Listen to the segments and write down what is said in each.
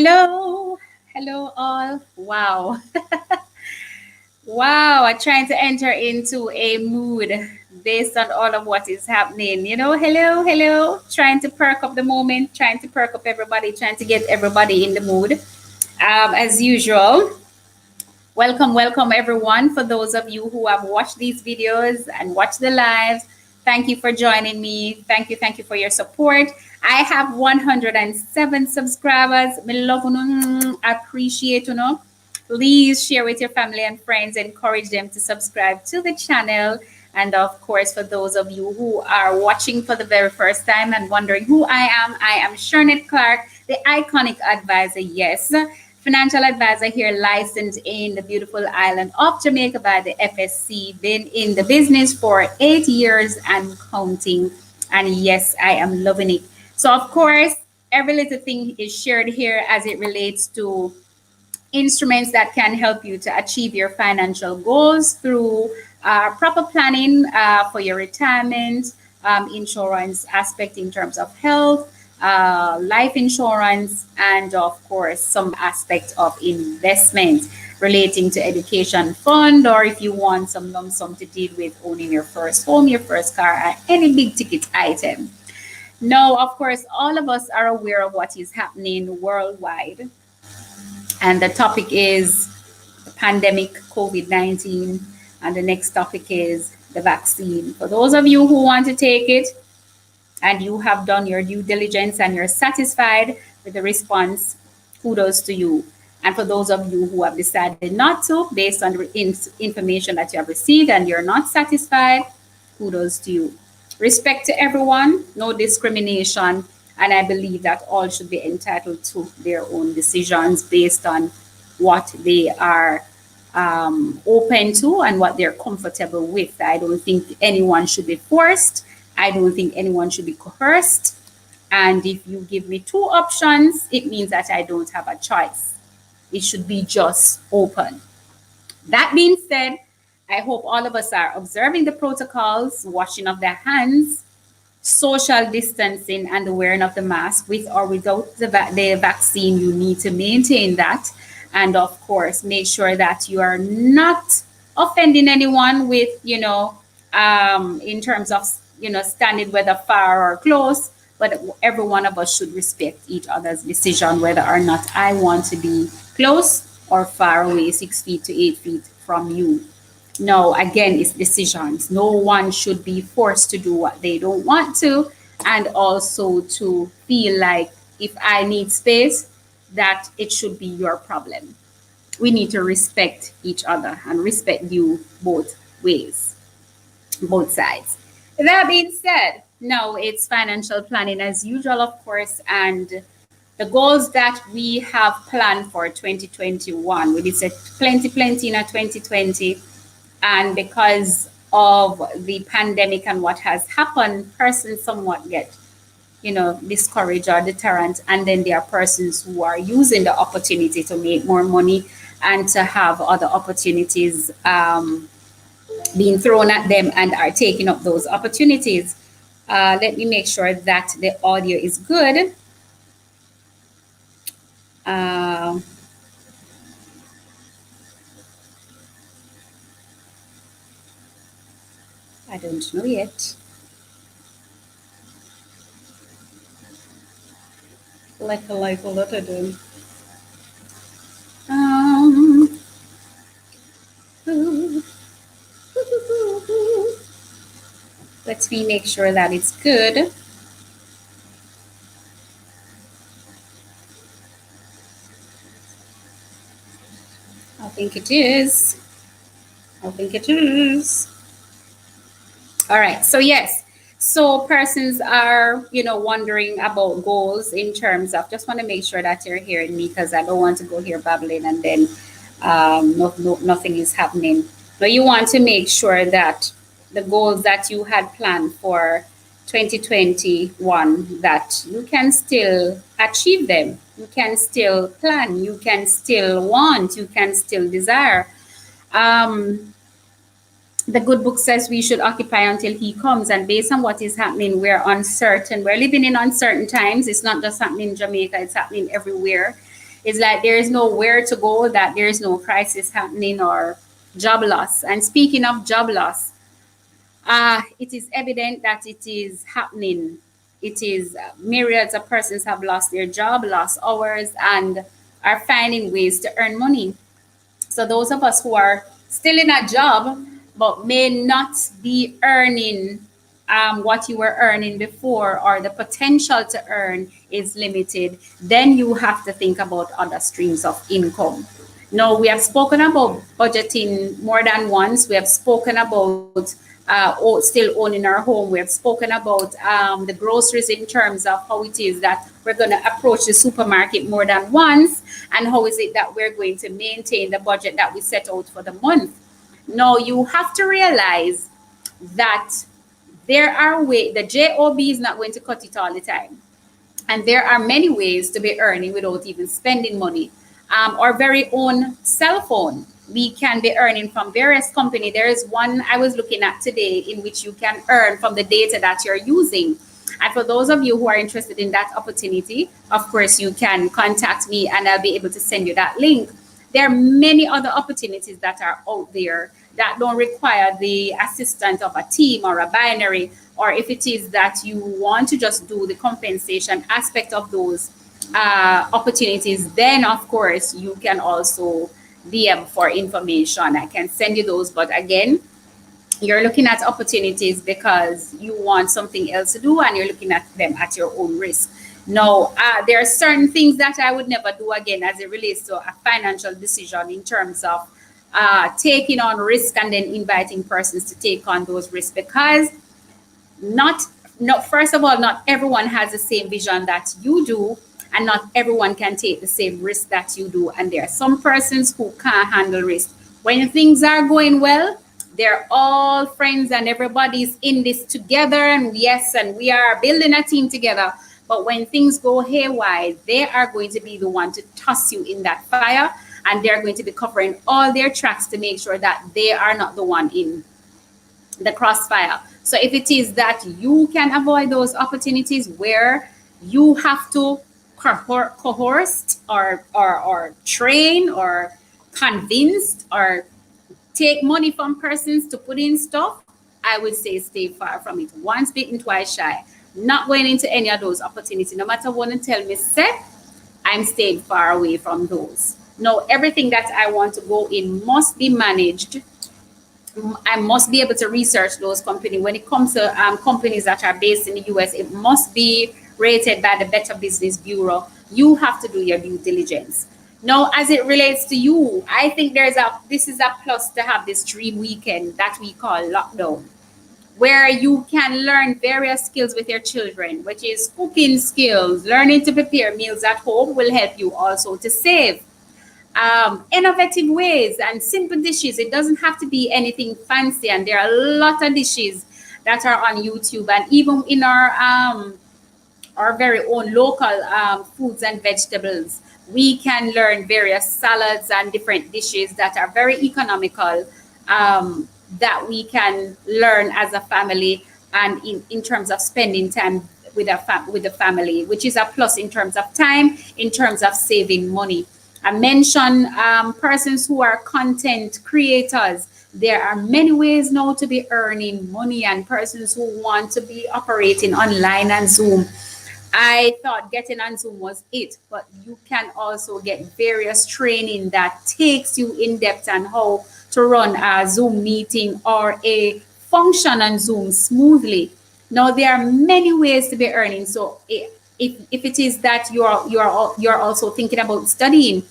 Hello, hello all. Wow. Wow, I'm trying to enter into a mood based on all of what is happening. Hello, hello. Trying to perk up the moment, trying to perk up everybody, trying to get everybody in the mood. As usual, welcome, welcome everyone. For those of you who have watched these videos and watched the lives, thank you for joining me. Thank you for your support. I have 107 subscribers. Me love you, appreciate you. Please share with your family and friends, encourage them to subscribe to the channel. And of course, for those of you who are watching for the very first time and wondering who I am Shernet Clark, the iconic advisor. Yes, financial advisor here, licensed in the beautiful island of Jamaica by the FSC. Been in the business for 8 years and counting. And yes, I am loving it. So, of course, every little thing is shared here as it relates to instruments that can help you to achieve your financial goals through proper planning for your retirement, insurance aspect in terms of health, life insurance, and of course, some aspect of investment relating to education fund, or if you want some lump sum to deal with owning your first home, your first car, or any big ticket item. Now, of course, all of us are aware of what is happening worldwide, and the topic is the pandemic, COVID-19. And the next topic is the vaccine. For those of you who want to take it and you have done your due diligence and you're satisfied with the response, kudos to you. And for those of you who have decided not to, based on the information that you have received and you're not satisfied, kudos to you. Respect to everyone, no discrimination. And I believe that all should be entitled to their own decisions based on what they are open to and what they're comfortable with. I don't think anyone should be forced. I don't think anyone should be coerced. And if you give me two options, it means that I don't have a choice. It should be just open. That being said, I hope all of us are observing the protocols, washing of their hands, social distancing, and the wearing of the mask. With or without the vaccine, you need to maintain that. And of course, make sure that you are not offending anyone with, in terms of, standing whether far or close. But every one of us should respect each other's decision, whether or not I want to be close or far away, 6 feet to 8 feet from you. No, again, it's decisions. No one should be forced to do what they don't want to, and also to feel like if I need space, that it should be your problem. We need to respect each other and respect you both ways, both sides. That being said, no, it's financial planning as usual, of course, and the goals that we have planned for 2021. We did say plenty in 2020. And because of the pandemic and what has happened, persons somewhat get, discouraged or deterrent. And then there are persons who are using the opportunity to make more money and to have other opportunities being thrown at them and are taking up those opportunities. Let me make sure that the audio is good. I don't know yet. Like a lot of them. Let me make sure that it's good. I think it is. All right. So yes. So persons are, wondering about goals in terms of, just want to make sure that you're hearing me, because I don't want to go here babbling and then nothing is happening. But you want to make sure that the goals that you had planned for 2021, that you can still achieve them. You can still plan. You can still want. You can still desire. The good book says we should occupy until he comes. And based on what is happening, we're uncertain. We're living in uncertain times. It's not just happening in Jamaica, it's happening everywhere. It's like there is nowhere to go, that there is no crisis happening or job loss. And speaking of job loss, it is evident that it is happening. It is myriads of persons have lost their job, lost hours, and are finding ways to earn money. So those of us who are still in a job but may not be earning what you were earning before, or the potential to earn is limited, then you have to think about other streams of income. Now, we have spoken about budgeting more than once. We have spoken about still owning our home. We have spoken about the groceries in terms of how it is that we're going to approach the supermarket more than once, and how is it that we're going to maintain the budget that we set out for the month. Now, you have to realize that there are ways, the job is not going to cut it all the time, and there are many ways to be earning without even spending money. Our very own cell phone, we can be earning from various companies. There is one I was looking at today in which you can earn from the data that you're using. And for those of you who are interested in that opportunity, of course, you can contact me and I'll be able to send you that link. There are many other opportunities that are out there that don't require the assistance of a team or a binary, or if it is that you want to just do the compensation aspect of those opportunities, then of course you can also DM for information. I can send you those, but again, you're looking at opportunities because you want something else to do and you're looking at them at your own risk. Now, there are certain things that I would never do again as it relates to a financial decision in terms of taking on risk and then inviting persons to take on those risks, because not first of all, not everyone has the same vision that you do, and not everyone can take the same risk that you do. And there are some persons who can't handle risk. When things are going well, they're all friends and everybody's in this together, and yes, and we are building a team together. But when things go haywire, they are going to be the one to toss you in that fire, and they're going to be covering all their tracks to make sure that they are not the one in the crossfire. So if it is that you can avoid those opportunities where you have to coerced or train or convinced or take money from persons to put in stuff, I would say stay far from it. Once bitten, twice shy. Not going into any of those opportunities. No matter what you tell me, say, I'm staying far away from those. No, everything that I want to go in must be managed. I must be able to research those companies. When it comes to companies that are based in the US, it must be rated by the Better Business Bureau. You have to do your due diligence. Now, as it relates to you, I think this is a plus to have this dream weekend that we call lockdown, where you can learn various skills with your children, which is cooking skills. Learning to prepare meals at home will help you also to save. Innovative ways and simple dishes. It doesn't have to be anything fancy, and there are a lot of dishes that are on YouTube, and even in our very own local foods and vegetables, we can learn various salads and different dishes that are very economical, that we can learn as a family, and in terms of spending time with the family, which is a plus in terms of time, in terms of saving money. I mentioned persons who are content creators. There are many ways now to be earning money, and persons who want to be operating online and Zoom. I thought getting on Zoom was it, but you can also get various training that takes you in depth on how to run a Zoom meeting or a function on Zoom smoothly. Now, there are many ways to be earning. So if it is that you're also thinking about studying,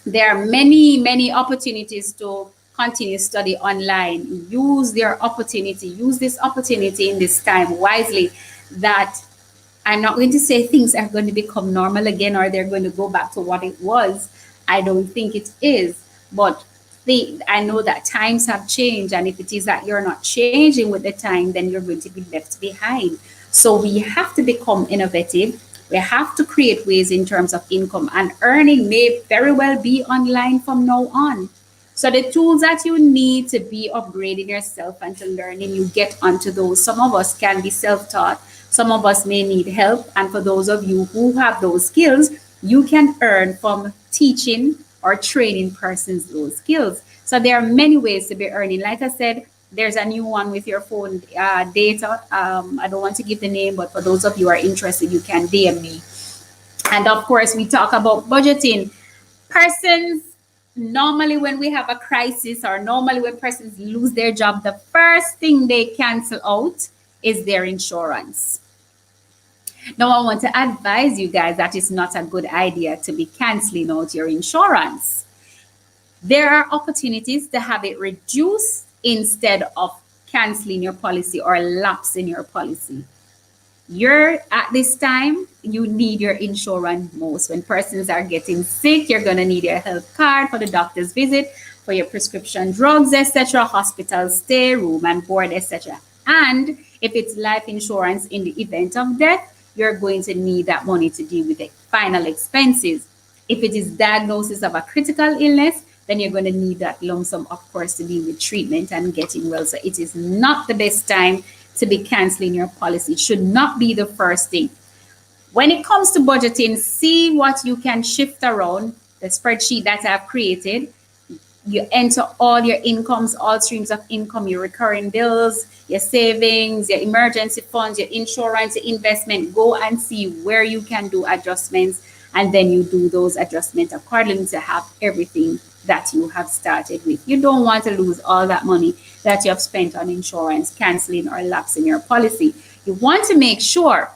there are many opportunities to continue study online. Use this opportunity in this time wisely. That I'm not going to say things are going to become normal again or they're going to go back to what it was. I don't think it is. But I know that times have changed. And if it is that you're not changing with the time, then you're going to be left behind. So we have to become innovative. We have to create ways in terms of income, and earning may very well be online from now on. So the tools that you need to be upgrading yourself and to learning, you get onto those. Some of us can be self-taught. Some of us may need help. And for those of you who have those skills, you can earn from teaching or training persons those skills. So there are many ways to be earning. Like I said, there's a new one with your phone data. I don't want to give the name, but for those of you who are interested, you can DM me. And of course, we talk about budgeting. Persons, normally when we have a crisis or normally when persons lose their job, the first thing they cancel out is their insurance. Now, I want to advise you guys that it's not a good idea to be canceling out your insurance. There are opportunities to have it reduced instead of canceling your policy or lapsing your policy. You're at this time, you need your insurance most. When persons are getting sick, you're going to need your health card for the doctor's visit, for your prescription drugs, etc., hospital stay, room and board, etc. And if it's life insurance in the event of death, you're going to need that money to deal with the final expenses. If it is diagnosis of a critical illness, then you're going to need that lump sum, of course, to deal with treatment and getting well. So it is not the best time to be canceling your policy. It should not be the first thing. When it comes to budgeting, see what you can shift around. The spreadsheet that I've created, you enter all your incomes, all streams of income, your recurring bills, your savings, your emergency funds, your insurance, your investment. Go and see where you can do adjustments, and then you do those adjustments accordingly to have everything that you have started with. You don't want to lose all that money that you have spent on insurance, canceling or lapsing your policy. You want to make sure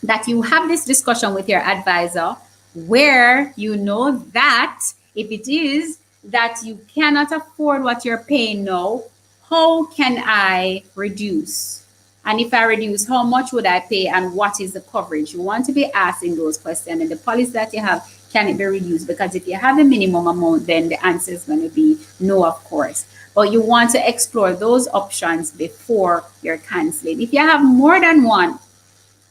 that you have this discussion with your advisor where you know that if it is that you cannot afford what you're paying now, how can I reduce? And if I reduce, how much would I pay and what is the coverage? You want to be asking those questions, and the policy that you have, can it be reduced? Because if you have a minimum amount, then the answer is going to be no, of course. But you want to explore those options before you're canceling. If you have more than one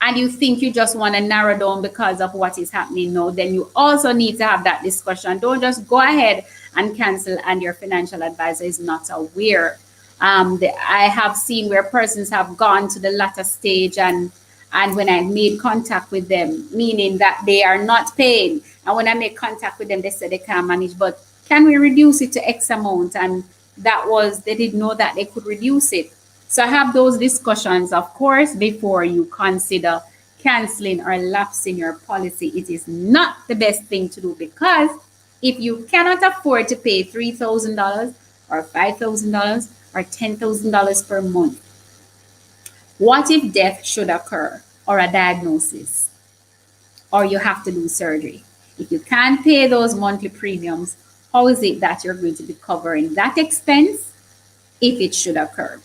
and you think you just want to narrow down because of what is happening now, then you also need to have that discussion. Don't just go ahead and cancel and your financial advisor is not aware. I have seen where persons have gone to the latter stage, and when I made contact with them, meaning that they are not paying, and when I made contact with them, they said they can't manage, but can we reduce it to X amount? And they didn't know that they could reduce it. So have those discussions, of course, before you consider canceling or lapsing your policy. It is not the best thing to do, because if you cannot afford to pay $3,000 or $5,000 or $10,000 per month, what if death should occur or a diagnosis or you have to do surgery? If you can't pay those monthly premiums, how is it that you're going to be covering that expense if it should occur?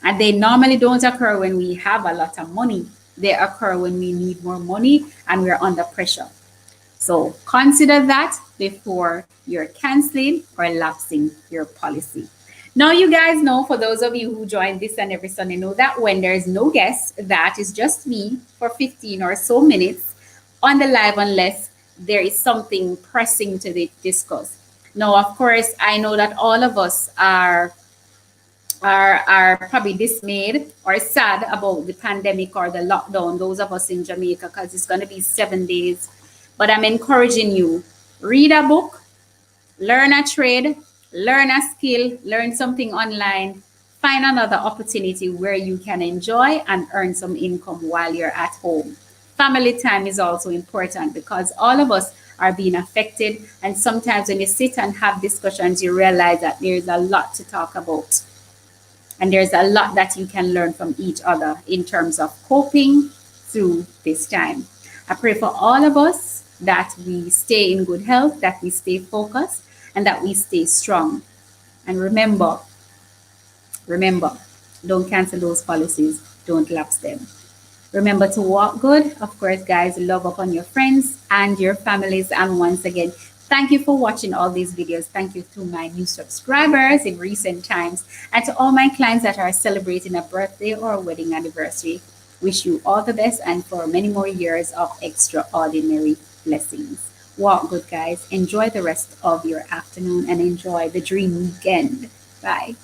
And they normally don't occur when we have a lot of money. They occur when we need more money and we're under pressure. So consider that before you're canceling or lapsing your policy. Now, you guys know, for those of you who join this and every Sunday, know that when there is no guest, that is just me for 15 or so minutes on the live, unless there is something pressing to discuss. Now, of course, I know that all of us are probably dismayed or sad about the pandemic or the lockdown, those of us in Jamaica, because it's going to be 7 days. But I'm encouraging you, read a book, learn a trade, learn a skill, learn something online, find another opportunity where you can enjoy and earn some income while you're at home. Family time is also important, because all of us are being affected. And sometimes when you sit and have discussions, you realize that there's a lot to talk about. And there's a lot that you can learn from each other in terms of coping through this time. I pray for all of us that we stay in good health, that we stay focused, and that we stay strong. And remember, don't cancel those policies, don't lapse them. Remember to walk good. Of course, guys, love upon your friends and your families. And once again, thank you for watching all these videos. Thank you to my new subscribers in recent times, and to all my clients that are celebrating a birthday or a wedding anniversary. Wish you all the best and for many more years of extraordinary blessings. Walk good, guys. Enjoy the rest of your afternoon and enjoy the dream weekend. Bye.